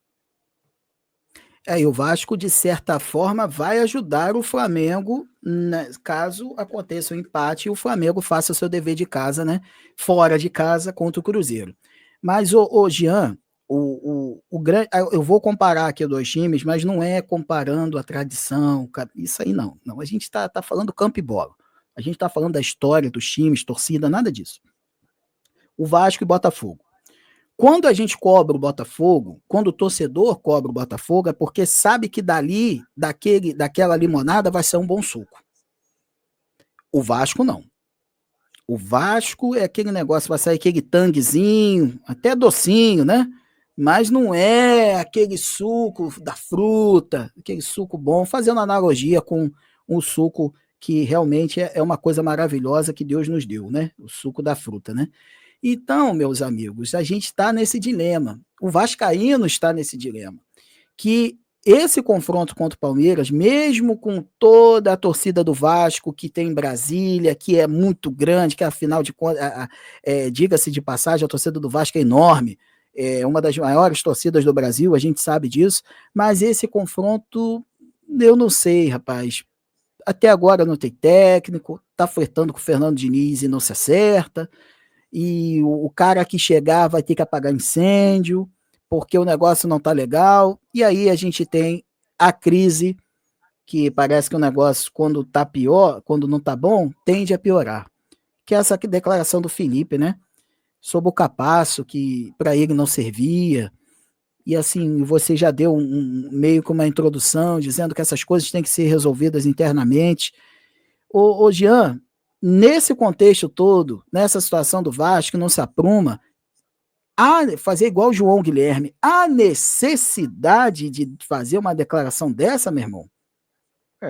E o Vasco, de certa forma, vai ajudar o Flamengo, né, caso aconteça o empate e o Flamengo faça o seu dever de casa, né? Fora de casa contra o Cruzeiro. Mas, o Jean, eu vou comparar aqui dois times, mas não é comparando a tradição, isso aí não. Não, a gente tá falando campo e bola. A gente está falando da história dos times, torcida, nada disso. O Vasco e Botafogo. Quando a gente cobra o Botafogo, quando o torcedor cobra o Botafogo, é porque sabe que dali, daquela limonada, vai ser um bom suco. O Vasco não. O Vasco é aquele negócio, vai sair aquele tanguezinho, até docinho, né? Mas não é aquele suco da fruta, aquele suco bom, fazendo analogia com um suco que realmente é uma coisa maravilhosa que Deus nos deu, né? O suco da fruta, né? Então, meus amigos, a gente está nesse dilema. O vascaíno está nesse dilema. Que esse confronto contra o Palmeiras, mesmo com toda a torcida do Vasco que tem em Brasília, que é muito grande, que afinal de contas, diga-se de passagem, a torcida do Vasco é enorme, é uma das maiores torcidas do Brasil, a gente sabe disso, mas esse confronto, eu não sei, rapaz. Até agora não tem técnico, tá flertando com o Fernando Diniz e não se acerta, e o cara que chegar vai ter que apagar incêndio, porque o negócio não tá legal, e aí a gente tem a crise, que parece que o negócio, quando tá pior, quando não tá bom, tende a piorar. Que é essa declaração do Felipe, né? Sobre o Capasso, que para ele não servia, e assim, você já deu meio que uma introdução, dizendo que essas coisas têm que ser resolvidas internamente. Ô Jean, nesse contexto todo, nessa situação do Vasco, que não se apruma, fazer igual o João Guilherme, há necessidade de fazer uma declaração dessa, meu irmão?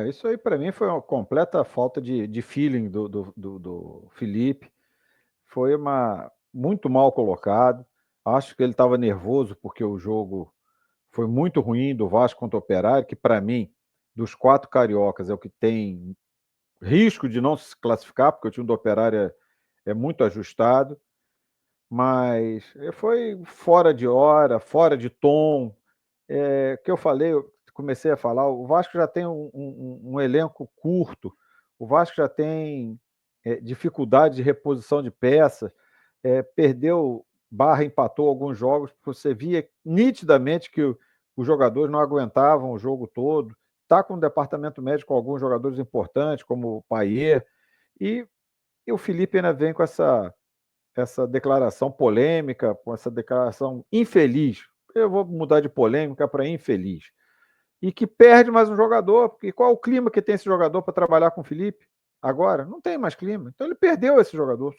Isso aí para mim foi uma completa falta de feeling do Felipe. Foi muito mal colocado. Acho que ele estava nervoso porque o jogo foi muito ruim do Vasco contra o Operário, que para mim, dos 4 cariocas, é o que tem risco de não se classificar, porque o time do Operário é muito ajustado, mas foi fora de hora, fora de tom. Que eu falei, eu comecei a falar, o Vasco já tem um elenco curto, o Vasco já tem dificuldade de reposição de peças, perdeu, empatou alguns jogos, você via nitidamente que os jogadores não aguentavam o jogo todo, está com o departamento médico com alguns jogadores importantes, como o Payet, e o Felipe ainda vem com essa declaração polêmica, com essa declaração infeliz. Eu vou mudar de polêmica para infeliz. E que perde mais um jogador, porque qual é o clima que tem esse jogador para trabalhar com o Felipe? Agora, não tem mais clima. Então ele perdeu esse jogador.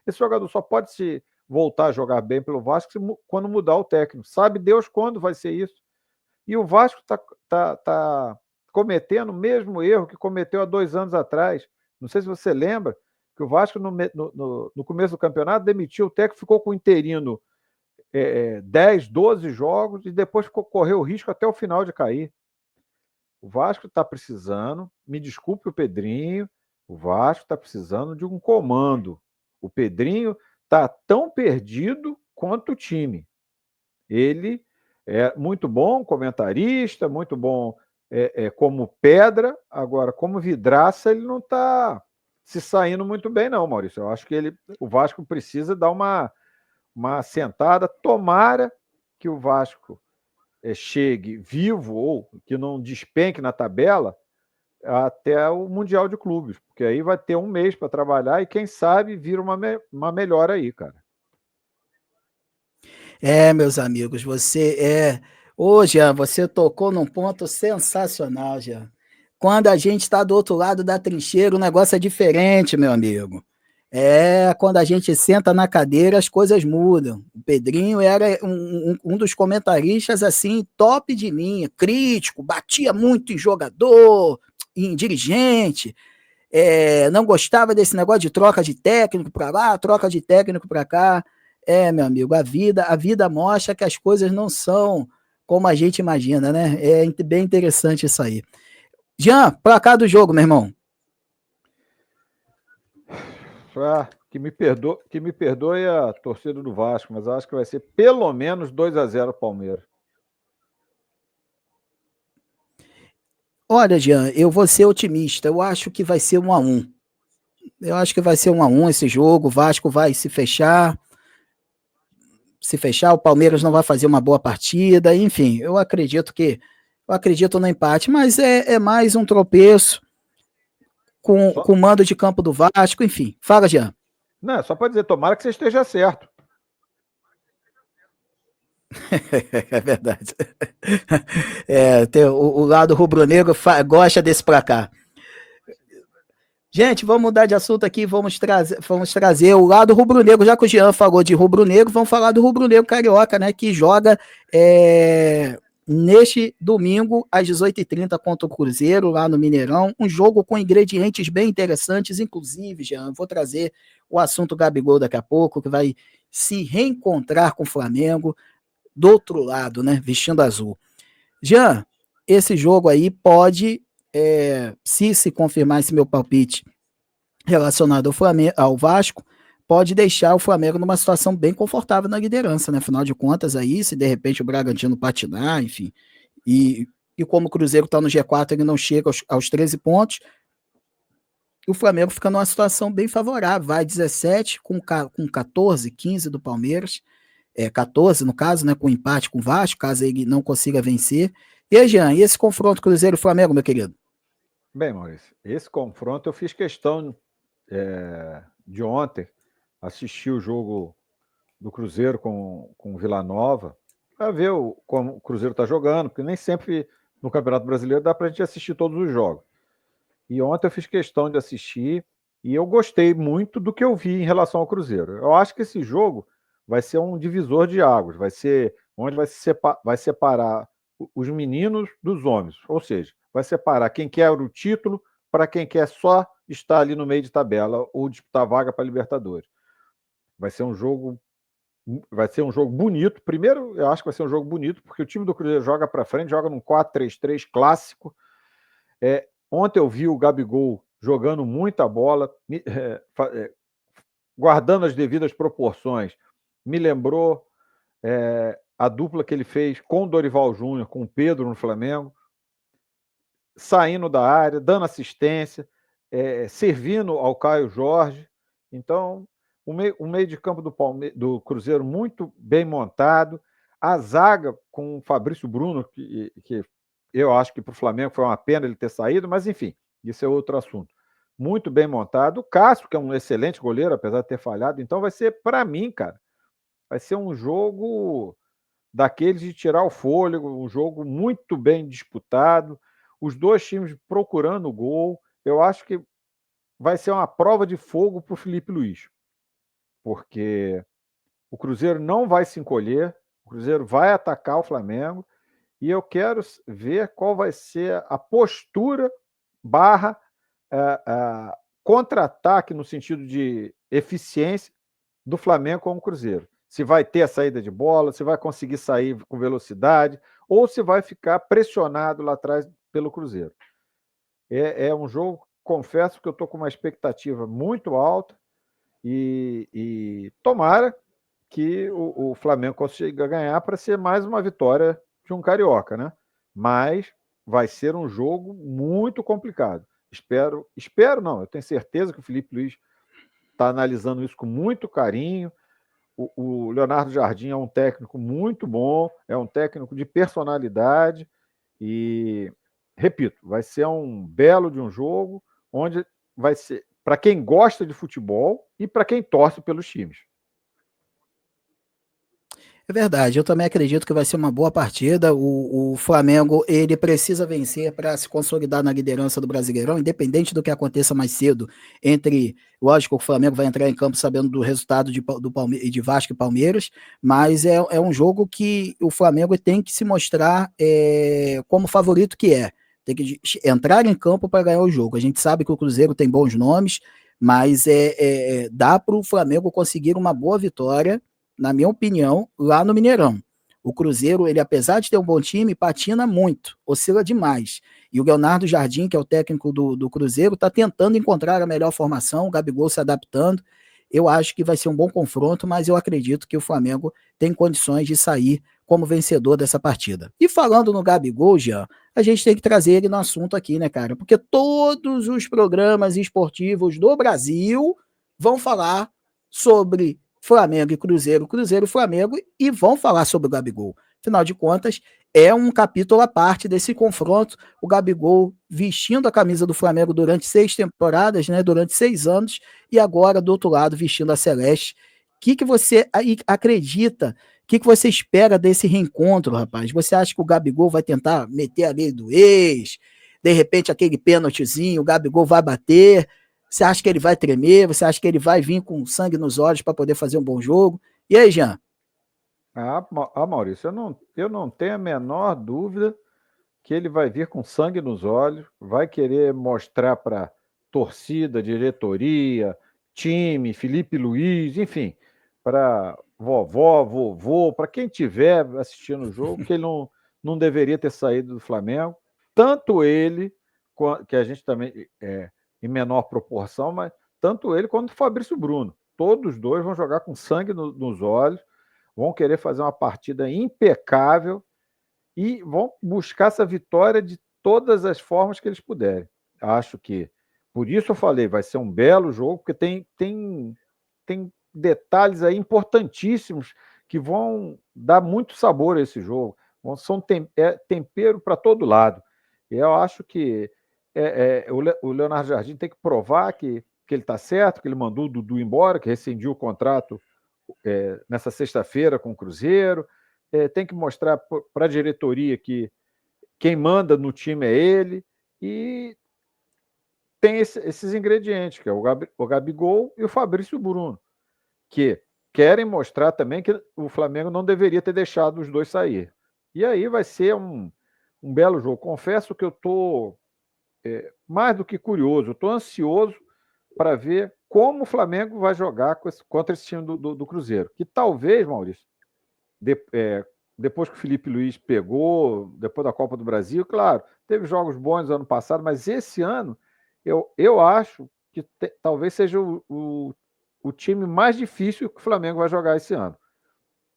Esse jogador só pode se voltar a jogar bem pelo Vasco quando mudar o técnico. Sabe Deus quando vai ser isso. E o Vasco está cometendo o mesmo erro que cometeu há 2 anos atrás. Não sei se você lembra que o Vasco, no começo do campeonato, demitiu o técnico, ficou com o interino 10, 12 jogos e depois correu o risco até o final de cair. O Vasco está precisando, me desculpe o Pedrinho, o Vasco está precisando de um comando. O Pedrinho está tão perdido quanto o time. Ele é muito bom comentarista, muito bom como pedra, agora como vidraça ele não está se saindo muito bem não, Maurício. Eu acho que o Vasco precisa dar uma sentada, tomara que o Vasco chegue vivo ou que não despenque na tabela até o Mundial de Clubes, porque aí vai ter um mês para trabalhar e quem sabe vira uma melhora aí, cara. Meus amigos, hoje, você tocou num ponto sensacional, Jean. Quando a gente está do outro lado da trincheira, o negócio é diferente, meu amigo. Quando a gente senta na cadeira, as coisas mudam. O Pedrinho era um dos comentaristas, assim, top de linha, crítico, batia muito em jogador, em dirigente, não gostava desse negócio de troca de técnico para lá, troca de técnico para cá. Meu amigo, a vida mostra que as coisas não são como a gente imagina, né? É bem interessante isso aí. Jean, placar do jogo, meu irmão. Que me perdoe a torcida do Vasco, mas eu acho que vai ser pelo menos 2-0 Palmeiras. Olha, Jean, eu vou ser otimista. Eu acho que vai ser 1-1. Eu acho que vai ser 1-1 esse jogo. O Vasco vai se fechar. Se fechar, o Palmeiras não vai fazer uma boa partida. Enfim, eu acredito no empate, mas é mais um tropeço com o mando de campo do Vasco. Enfim, fala, Jean. Não, só para dizer, tomara que você esteja certo. É verdade. O lado rubro-negro gosta desse placar. Gente, vamos mudar de assunto aqui, vamos trazer o lado rubro-negro, já que o Jean falou de rubro-negro, vamos falar do rubro-negro carioca, né, que joga neste domingo, às 18h30, contra o Cruzeiro, lá no Mineirão, um jogo com ingredientes bem interessantes, inclusive, Jean, vou trazer o assunto Gabigol daqui a pouco, que vai se reencontrar com o Flamengo, do outro lado, né, vestindo azul. Jean, esse jogo aí pode, se confirmar esse meu palpite relacionado ao Vasco, pode deixar o Flamengo numa situação bem confortável na liderança, né? Afinal de contas, aí, se de repente o Bragantino patinar, enfim, e como o Cruzeiro está no G4, ele não chega aos 13 pontos, o Flamengo fica numa situação bem favorável, vai 17 com 14, 15 do Palmeiras, 14 no caso, né, com empate com o Vasco, caso ele não consiga vencer. E aí, Jean, e esse confronto Cruzeiro e Flamengo, meu querido? Bem, Maurício, esse confronto eu fiz questão de ontem assistir o jogo do Cruzeiro com o Vila Nova para ver como o Cruzeiro está jogando, porque nem sempre no Campeonato Brasileiro dá para a gente assistir todos os jogos. E ontem eu fiz questão de assistir e eu gostei muito do que eu vi em relação ao Cruzeiro. Eu acho que esse jogo vai ser um divisor de águas, vai ser onde vai separar os meninos dos homens, ou seja, vai separar quem quer o título para quem quer só estar ali no meio de tabela ou disputar vaga para a Libertadores. Vai ser um jogo bonito. Primeiro, eu acho que vai ser um jogo bonito, porque o time do Cruzeiro joga para frente, joga num 4-3-3 clássico. Ontem eu vi o Gabigol jogando muita bola, guardando as devidas proporções. Me lembrou a dupla que ele fez com o Dorival Júnior, com o Pedro no Flamengo, saindo da área, dando assistência, servindo ao Caio Jorge. Então, o meio de campo do Cruzeiro muito bem montado, a zaga com o Fabrício Bruno, que eu acho que para o Flamengo foi uma pena ele ter saído, mas enfim, isso é outro assunto. Muito bem montado. O Cássio, que é um excelente goleiro, apesar de ter falhado, então vai ser, para mim, cara, vai ser um jogo daqueles de tirar o fôlego, um jogo muito bem disputado, os dois times procurando o gol. Eu acho que vai ser uma prova de fogo para o Felipe Luiz, porque o Cruzeiro não vai se encolher, o Cruzeiro vai atacar o Flamengo, e eu quero ver qual vai ser a postura barra contra-ataque no sentido de eficiência do Flamengo com o Cruzeiro. Se vai ter a saída de bola, se vai conseguir sair com velocidade, ou se vai ficar pressionado lá atrás pelo Cruzeiro. É um jogo, confesso que eu estou com uma expectativa muito alta e tomara que o Flamengo consiga ganhar para ser mais uma vitória de um carioca, né? Mas vai ser um jogo muito complicado. Espero não, eu tenho certeza que o Felipe Luiz está analisando isso com muito carinho. O Leonardo Jardim é um técnico muito bom, é um técnico de personalidade e, repito, vai ser um belo de um jogo onde vai ser para quem gosta de futebol e para quem torce pelos times. É verdade, eu também acredito que vai ser uma boa partida. O Flamengo, ele precisa vencer para se consolidar na liderança do Brasileirão, independente do que aconteça mais cedo lógico, o Flamengo vai entrar em campo sabendo do resultado de Vasco e Palmeiras, mas é um jogo que o Flamengo tem que se mostrar como favorito que é. Tem que entrar em campo para ganhar o jogo. A gente sabe que o Cruzeiro tem bons nomes, mas dá para o Flamengo conseguir uma boa vitória, na minha opinião, lá no Mineirão. O Cruzeiro, ele apesar de ter um bom time, patina muito, oscila demais. E o Leonardo Jardim, que é o técnico do Cruzeiro, está tentando encontrar a melhor formação, o Gabigol se adaptando. Eu acho que vai ser um bom confronto, mas eu acredito que o Flamengo tem condições de sair como vencedor dessa partida. E falando no Gabigol, Jean, a gente tem que trazer ele no assunto aqui, né, cara? Porque todos os programas esportivos do Brasil vão falar sobre Flamengo e Cruzeiro, Cruzeiro e Flamengo, e vão falar sobre o Gabigol. Afinal de contas, é um capítulo à parte desse confronto. O Gabigol vestindo a camisa do Flamengo durante 6 temporadas, né, durante 6 anos, e agora, do outro lado, vestindo a Celeste. O que você acredita? O que você espera desse reencontro, rapaz? Você acha que o Gabigol vai tentar meter a lei do ex? De repente, aquele pênaltizinho, o Gabigol vai bater? Você acha que ele vai tremer? Você acha que ele vai vir com sangue nos olhos para poder fazer um bom jogo? E aí, Jean? Maurício, eu não tenho a menor dúvida que ele vai vir com sangue nos olhos, vai querer mostrar para torcida, diretoria, time, Felipe Luiz, enfim, para vovó, vovô, para quem estiver assistindo o jogo, que ele não deveria ter saído do Flamengo. Tanto ele, que a gente também, em menor proporção, mas tanto ele quanto o Fabrício Bruno. Todos os dois vão jogar com sangue nos olhos, vão querer fazer uma partida impecável e vão buscar essa vitória de todas as formas que eles puderem. Acho que, por isso eu falei, vai ser um belo jogo, porque tem detalhes aí importantíssimos que vão dar muito sabor a esse jogo. São tempero para todo lado. E eu acho que o Leonardo Jardim tem que provar que ele está certo, que ele mandou o Dudu embora, que rescindiu o contrato nessa sexta-feira com o Cruzeiro. Tem que mostrar para a diretoria que quem manda no time é ele, e tem esses ingredientes, que é o Gabigol e o Fabrício Bruno, que querem mostrar também que o Flamengo não deveria ter deixado os dois sair. E aí vai ser um belo jogo. Confesso que eu estou mais do que curioso, eu estou ansioso para ver como o Flamengo vai jogar contra esse time do Cruzeiro, que talvez, Maurício, depois que o Felipe Luiz pegou, depois da Copa do Brasil, claro, teve jogos bons ano passado, mas esse ano eu acho que talvez seja o time mais difícil que o Flamengo vai jogar esse ano.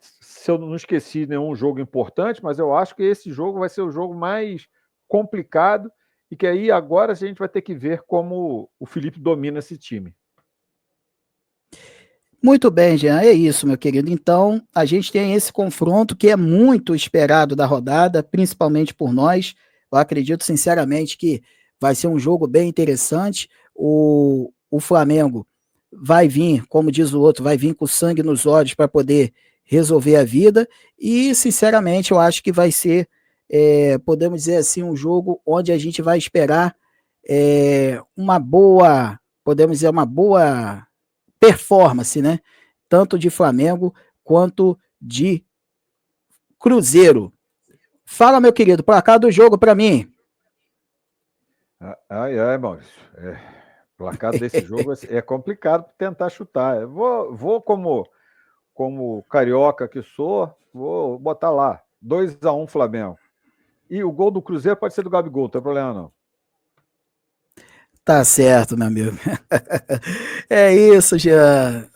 Se eu não esqueci nenhum jogo importante, mas eu acho que esse jogo vai ser o jogo mais complicado e que aí agora a gente vai ter que ver como o Felipe domina esse time. Muito bem, Jean, é isso, meu querido. Então, a gente tem esse confronto que é muito esperado da rodada, principalmente por nós. Eu acredito sinceramente que vai ser um jogo bem interessante. O Flamengo vai vir, como diz o outro, vai vir com sangue nos olhos para poder resolver a vida. E, sinceramente, eu acho que vai ser, podemos dizer assim, um jogo onde a gente vai esperar uma boa, podemos dizer, uma boa performance, né? Tanto de Flamengo quanto de Cruzeiro. Fala, meu querido, placar do jogo para mim. Ai, Maurício. O placar desse jogo é complicado tentar chutar. Eu vou como carioca que sou, vou botar lá 2-1 Flamengo. E o gol do Cruzeiro pode ser do Gabigol, não tem problema não. Tá certo, meu amigo. É isso, Jean.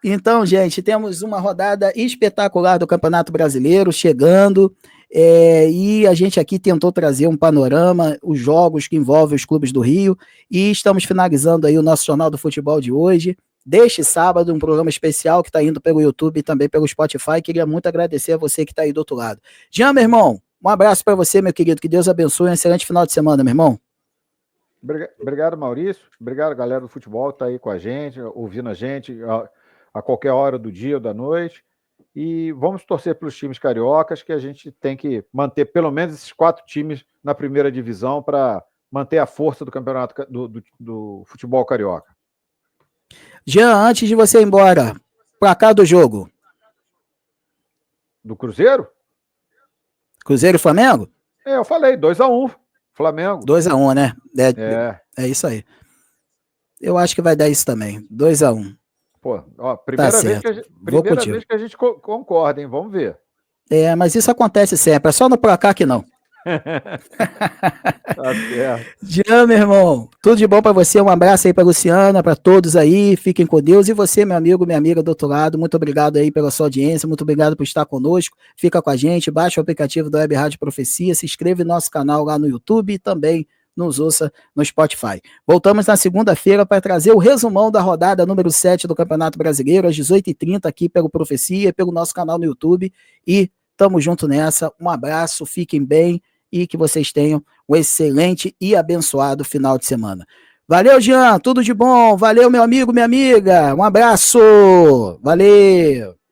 Então, gente, temos uma rodada espetacular do Campeonato Brasileiro chegando, e a gente aqui tentou trazer um panorama, os jogos que envolvem os clubes do Rio, e estamos finalizando aí o nosso Jornal do Futebol de hoje. Deste sábado, um programa especial que está indo pelo YouTube e também pelo Spotify. Queria muito agradecer a você que está aí do outro lado. Jean, meu irmão, um abraço para você, meu querido. Que Deus abençoe. Um excelente final de semana, meu irmão. Obrigado, Maurício. Obrigado, galera do futebol, que está aí com a gente, ouvindo a gente a qualquer hora do dia ou da noite. E vamos torcer pelos times cariocas, que a gente tem que manter pelo menos esses 4 times na primeira divisão para manter a força do campeonato do futebol carioca. Jean, antes de você ir embora, placar do jogo. Do Cruzeiro? Cruzeiro e Flamengo? Eu falei, 2-1, Flamengo. 2-1, né? É isso aí. Eu acho que vai dar isso também. 2-1. Pô, primeira vez que a gente concorda, hein? Vamos ver. Mas isso acontece sempre. É só no placar que não. Tá certo. Jean, meu irmão, tudo de bom para você. Um abraço aí para Luciana, para todos aí. Fiquem com Deus. E você, meu amigo, minha amiga do outro lado, muito obrigado aí pela sua audiência. Muito obrigado por estar conosco. Fica com a gente. Baixa o aplicativo da Web Rádio Profecia. Se inscreve no nosso canal lá no YouTube e também nos ouça no Spotify. Voltamos na segunda-feira para trazer o resumão da rodada número 7 do Campeonato Brasileiro, às 18h30, aqui pelo Profecia e pelo nosso canal no YouTube. E tamo junto nessa. Um abraço, fiquem bem e que vocês tenham um excelente e abençoado final de semana. Valeu, Jean, tudo de bom. Valeu, meu amigo, minha amiga. Um abraço. Valeu.